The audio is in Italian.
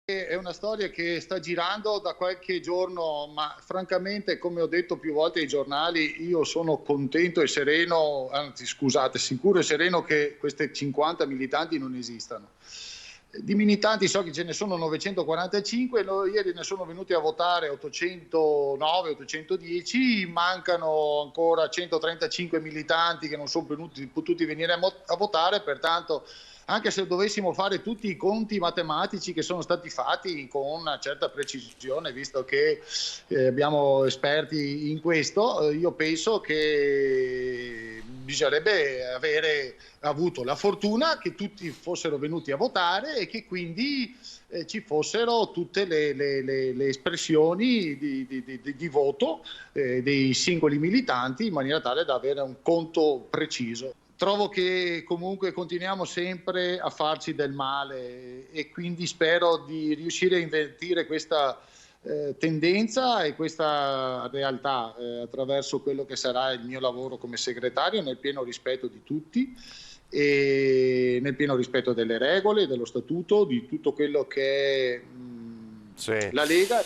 È una storia che sta girando da qualche giorno, ma francamente, come ho detto più volte ai giornali, io sono contento e sereno, anzi scusate, sicuro e sereno che queste 50 militanti non esistano. Di militanti so che ce ne sono 945, ieri ne sono venuti a votare 809, 810, mancano ancora 135 militanti che non sono potuti venire a votare, pertanto anche se dovessimo fare tutti i conti matematici che sono stati fatti con una certa precisione, visto che abbiamo esperti in questo, io penso che bisognerebbe avere avuto la fortuna che tutti fossero venuti a votare e che quindi ci fossero tutte le espressioni di voto dei singoli militanti in maniera tale da avere un conto preciso. Trovo che comunque continuiamo sempre a farci del male e quindi spero di riuscire a invertire questa tendenza e questa realtà attraverso quello che sarà il mio lavoro come segretario, nel pieno rispetto di tutti e nel pieno rispetto delle regole, dello statuto, di tutto quello che è Sì. la Lega.